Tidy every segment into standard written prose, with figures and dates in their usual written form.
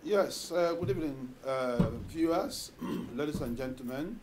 Yes, good evening, viewers, ladies and gentlemen.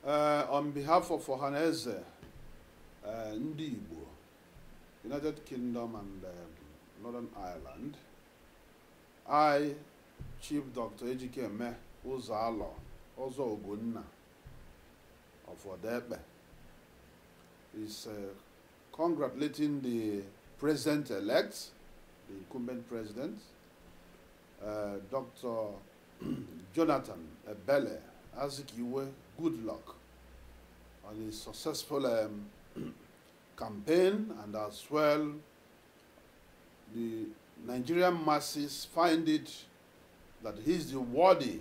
On behalf of Ohaneze, Ndi Igbo, United Kingdom and Northern Ireland, I, Chief Dr. Ejikeme Uzoalor, also Ogunna of Odepe, is congratulating the president-elect, the incumbent president, Dr. Jonathan Ebele Azikiwe, good luck on his successful campaign, and as well the Nigerian masses find it that he's the worthy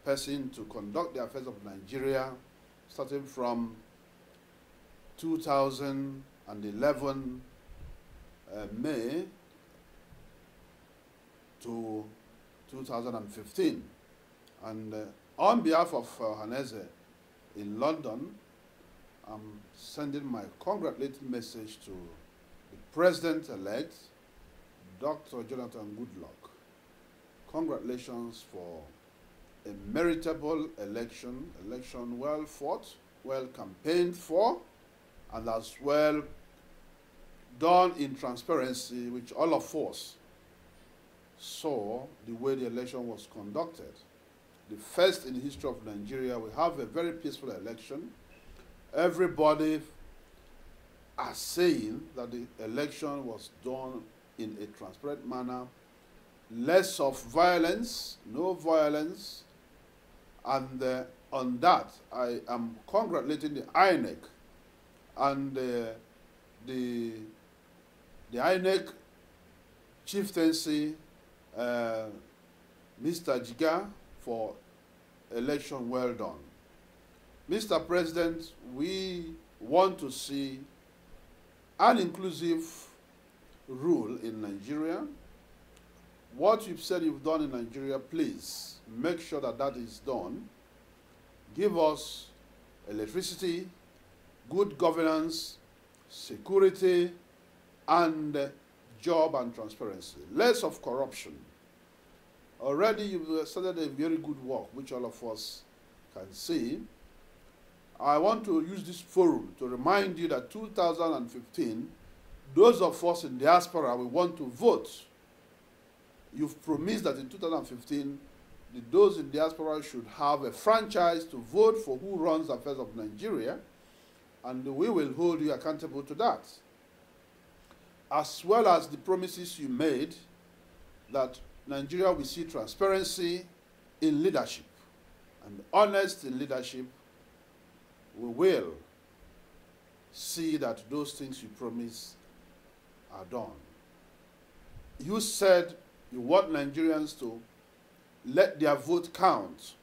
person to conduct the affairs of Nigeria starting from 2011 May to 2015. And on behalf of Haneze in London, I'm sending my congratulatory message to the President-elect, Dr. Jonathan Goodluck. Congratulations for a meritable election well fought, well campaigned for, and as well done in transparency, which all of us saw the way the election was conducted. The first in the history of Nigeria. We have a very peaceful election. Everybody are saying that the election was done in a transparent manner, less of violence, no violence, and on that I am congratulating the INEC and the INEC chieftaincy, Mr. Jiga, for election well done. Mr. President, we want to see an inclusive rule in Nigeria. What you've said you've done in Nigeria, please make sure that that is done. Give us electricity, good governance, security, and job and transparency. Less of corruption. Already you've started a very good work, which all of us can see. I want to use this forum to remind you that 2015, those of us in diaspora, we want to vote. You've promised that in 2015, those in diaspora should have a franchise to vote for who runs the affairs of Nigeria, and we will hold you accountable to that. As well as the promises you made that Nigeria will see transparency in leadership and honest in leadership. We will see that those things you promised are done. You said you want Nigerians to let their vote count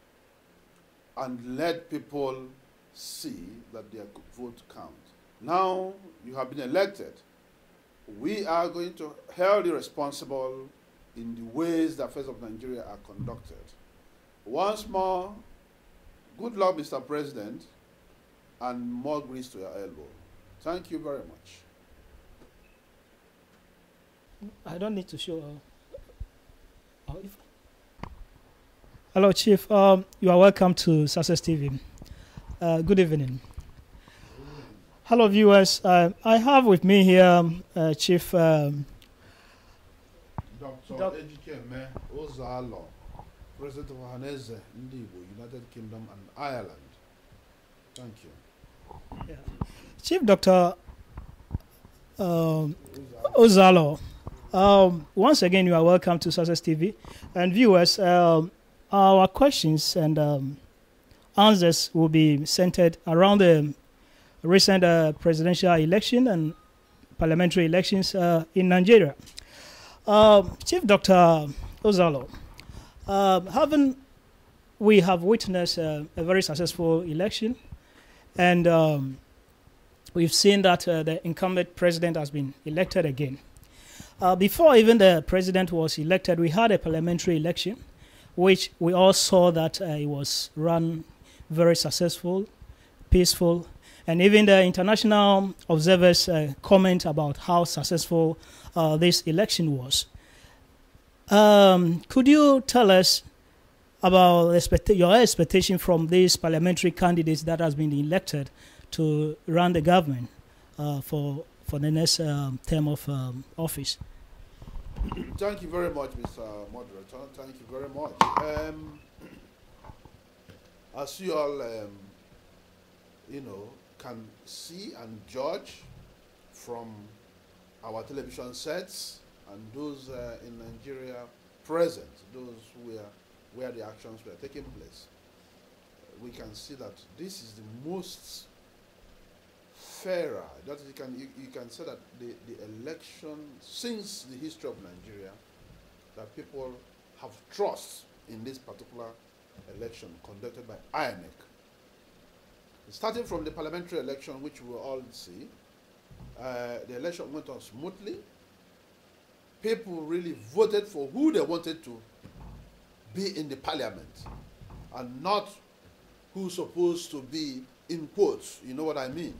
and let people see that their vote counts. Now you have been elected. We are going to hold you responsible in the ways the affairs of Nigeria are conducted. Once more, good luck, Mr. President, and more grease to your elbow. Thank you very much. I don't need to show. Hello, Chief. You are welcome to Success TV. Good evening. Hello, viewers. I have with me here Chief Dr. Ejikeme Uzoalor, President of Ohaneze, Ndi Igbo, United Kingdom and Ireland. Thank you. Yeah. Chief Dr. Uzoalor, once again, you are welcome to Success TV. And viewers, our questions and answers will be centered around the recent presidential election and parliamentary elections in Nigeria. Chief Dr. Uzoalor, we have witnessed a very successful election, and we've seen that the incumbent president has been elected again. Before even the president was elected, we had a parliamentary election, which we all saw that it was run very successful, peaceful, and even the international observers comment about how successful this election was. Could you tell us about your expectation from these parliamentary candidates that has been elected to run the government for the next term of office? Thank you very much, Mr. Moderator. Thank you very much. As you all, can see and judge from our television sets and those in Nigeria present, those where the actions were taking place, we can see that this is the most fairer. That you can say that the election since the history of Nigeria, that people have trust in this particular election conducted by INEC. Starting from the parliamentary election, which we will all see, the election went on smoothly. People really voted for who they wanted to be in the parliament and not who's supposed to be in quotes. You know what I mean?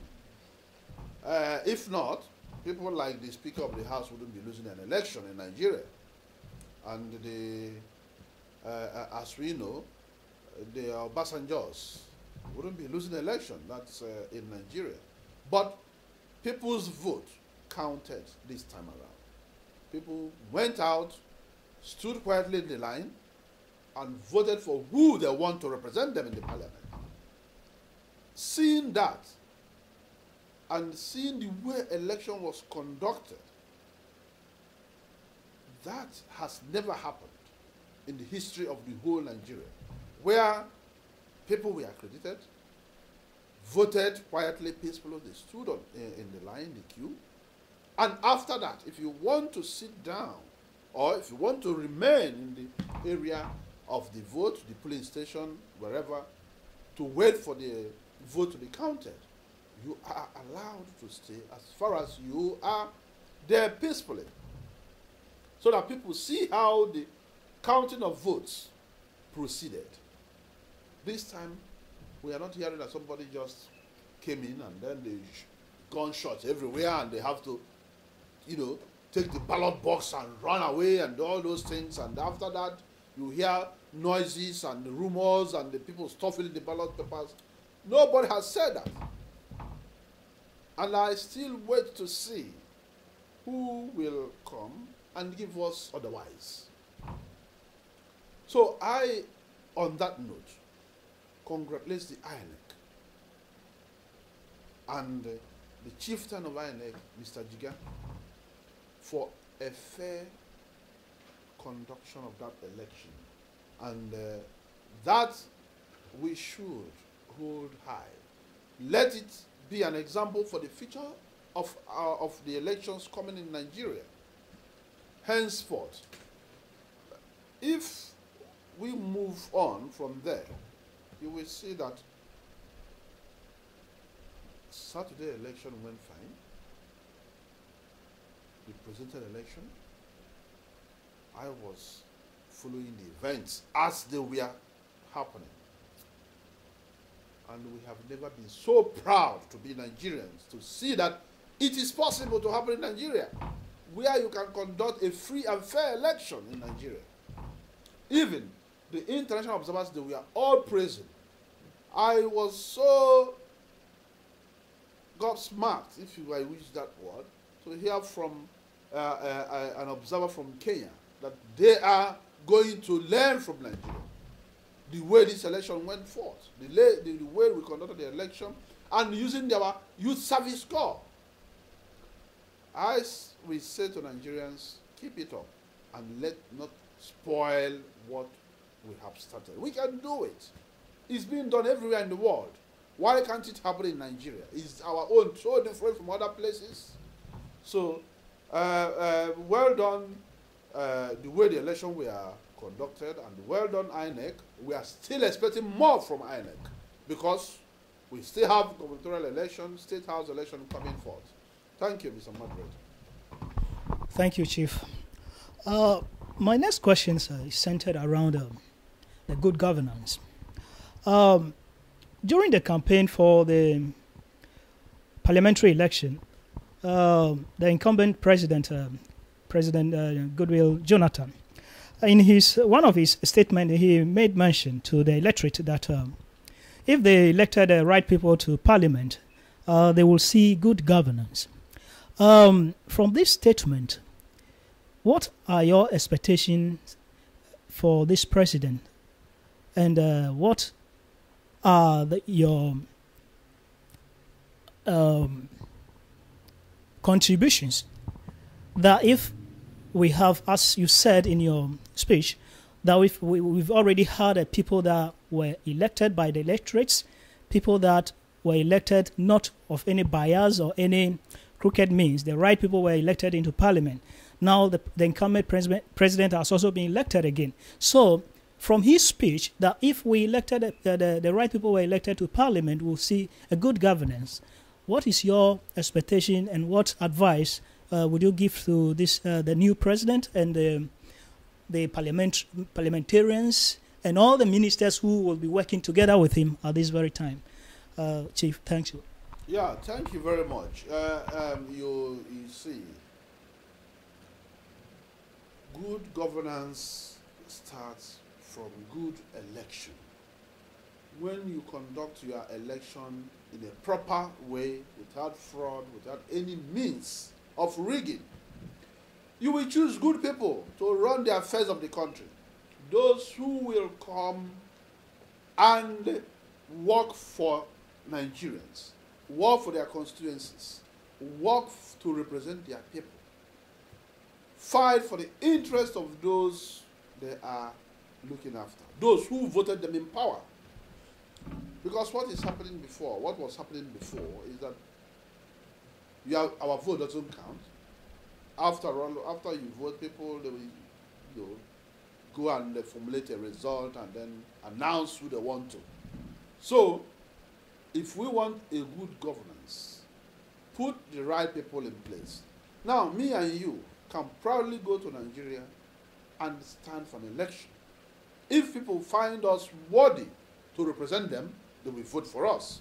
If not, people like the Speaker of the House wouldn't be losing an election in Nigeria. And as we know, the Obasanjos wouldn't be losing an election. That's in Nigeria. But people's vote counted this time around. People went out, stood quietly in the line, and voted for who they want to represent them in the parliament. Seeing that, and seeing the way election was conducted, that has never happened in the history of the whole Nigeria, where people were accredited, voted quietly, peacefully, they stood in the line, the queue, and after that, if you want to sit down, or if you want to remain in the area of the vote, the polling station, wherever, to wait for the vote to be counted, you are allowed to stay as far as you are there peacefully, so that people see how the counting of votes proceeded. This time, we are not hearing that somebody just came in and then they gunshots everywhere and they have to, take the ballot box and run away and all those things. And after that, you hear noises and the rumors and the people stuffing the ballot papers. Nobody has said that. And I still wait to see who will come and give us otherwise. So I, on that note, congratulate the INEC and the chieftain of INEC, Mr. Jiga, for a fair conduction of that election. And that we should hold high. Let it be an example for the future of the elections coming in Nigeria. Henceforth, if we move on from there, you will see that Saturday election went fine. The presidential election, I was following the events as they were happening. And we have never been so proud to be Nigerians, to see that it is possible to happen in Nigeria, where you can conduct a free and fair election in Nigeria. Even the international observers, they were all praising. I was so gobsmacked, if you will use that word, to hear from an observer from Kenya that they are going to learn from Nigeria the way this election went forth, the way we conducted the election, and using our youth service corps. As we say to Nigerians, keep it up and let not spoil what we have started. We can do it. It's being done everywhere in the world. Why can't it happen in Nigeria? Is our own so different from other places? So, well done the way the election were conducted, and well done INEC. We are still expecting more from INEC because we still have gubernatorial election, state house election coming forth. Thank you, Mr. Moderator. Thank you, Chief. My next question is centered around the good governance. During the campaign for the parliamentary election, the incumbent president, President Goodwill Jonathan, In his one of his statements, he made mention to the electorate that if they elected the right people to parliament, they will see good governance. From this statement, what are your expectations for this president, and what are your contributions that if we have, as you said in your speech, that we've already had people that were elected by the electorates, people that were elected not of any bias or any crooked means. The right people were elected into parliament. Now the incumbent president has also been elected again. So from his speech, that if we elected the right people were elected to parliament, we'll see a good governance. What is your expectation, and what advice would you give to this the new president and the parliamentarians and all the ministers who will be working together with him at this very time? Chief, thank you. Yeah, thank you very much. You see, good governance starts from good election. When you conduct your election in a proper way, without fraud, without any means of rigging, you will choose good people to run the affairs of the country. Those who will come and work for Nigerians, work for their constituencies, work to represent their people, fight for the interest of those they are looking after, those who voted them in power. Because what was happening before is that our vote doesn't count. After you vote, people, they will go and formulate a result and then announce who they want to. So, if we want a good governance, put the right people in place. Now, me and you can proudly go to Nigeria and stand for an election. If people find us worthy to represent them, they will vote for us.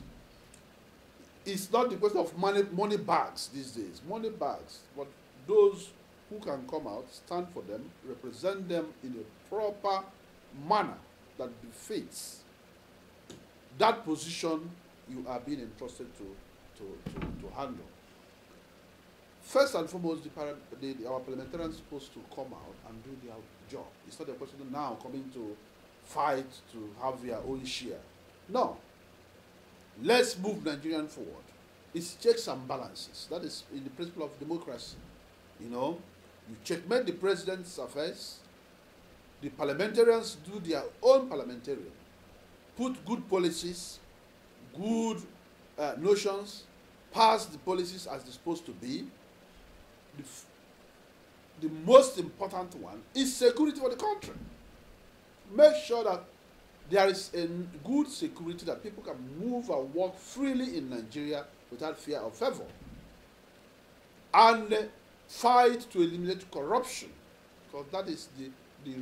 It's not the question of money bags these days, money bags, but those who can come out, stand for them, represent them in a proper manner that befits that position you are being entrusted to handle. First and foremost, our parliamentarians are supposed to come out and do their job. It's not a question of now coming to fight to have their own share. No. Let's move Nigerian forward. It's checks and balances. That is in the principle of democracy. You know, you checkmate the president's affairs. The parliamentarians do their own parliamentarian. Put good policies, good notions, pass the policies as they're supposed to be. The most important one is security for the country. Make sure that there is a good security, that people can move and work freely in Nigeria without fear or favor. And fight to eliminate corruption, because that is the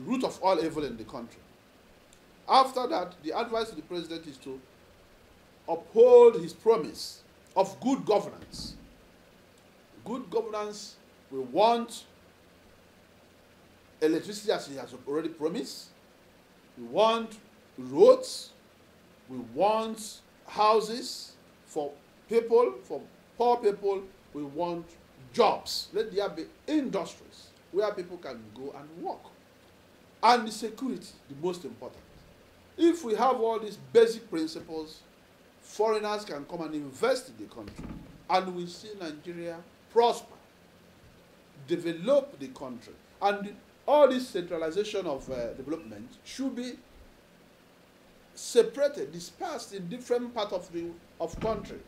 root of all evil in the country. After that, the advice to the president is to uphold his promise of good governance. Good governance, we want electricity as he has already promised. We want roads. We want houses for people, for poor people. We want jobs. Let there be industries where people can go and work. And the security, the most important. If we have all these basic principles, foreigners can come and invest in the country, and we see Nigeria prosper, develop the country. And all this centralization of development should be separated, dispersed in different parts of the country.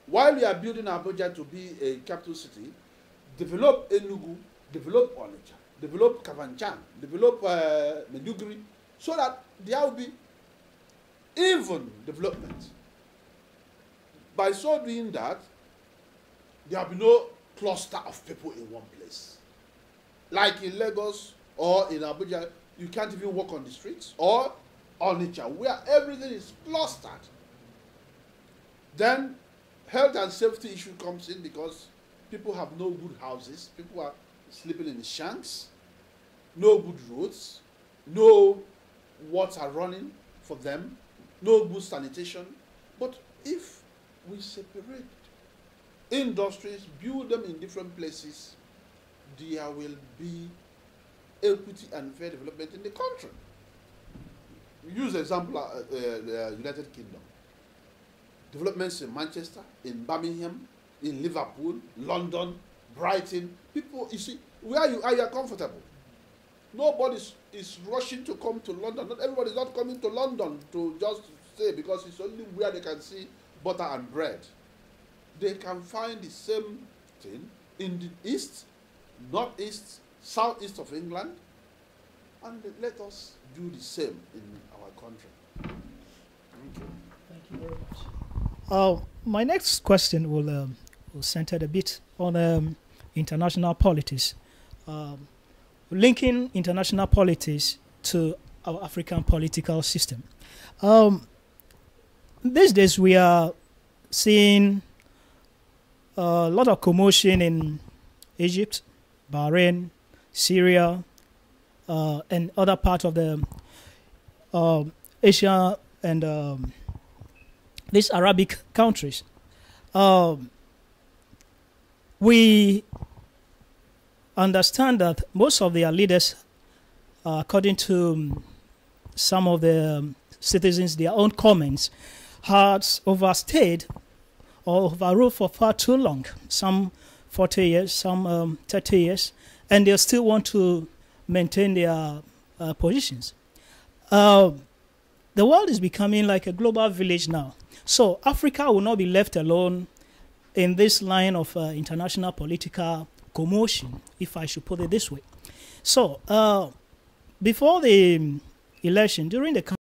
While we are building Abuja to be a capital city, develop Enugu, develop Onitsha, develop Kavanchan, develop Meduguri, so that there will be even development. By so doing that, there will be no cluster of people in one place. Like in Lagos or in Abuja, you can't even walk on the streets, or Onitsha, where everything is clustered. Then health and safety issue comes in because people have no good houses. People are sleeping in the shanks. no good roads, no water running for them, no good sanitation. But if we separate industries, build them in different places, there will be equity and fair development in the country. Use the example the United Kingdom. Developments in Manchester, in Birmingham, in Liverpool, London, Brighton. People, you see, where you are comfortable. Nobody is rushing to come to London. Not everybody is not coming to London to just stay because it's only where they can see butter and bread. They can find the same thing in the east, northeast, southeast of England, and let us do the same in our country. Thank you. Thank you very much. My next question will center a bit on international politics. Linking international politics to our African political system. These days we are seeing a lot of commotion in Egypt, Bahrain, Syria, and other parts of the Asia and these Arabic countries. We understand that most of their leaders, according to some of the citizens, their own comments, had overstayed or overruled for far too long, some 40 years, some 30 years, and they still want to maintain their positions. The world is becoming like a global village now. So Africa will not be left alone in this line of international political commotion, if I should put it this way. So before the election, during the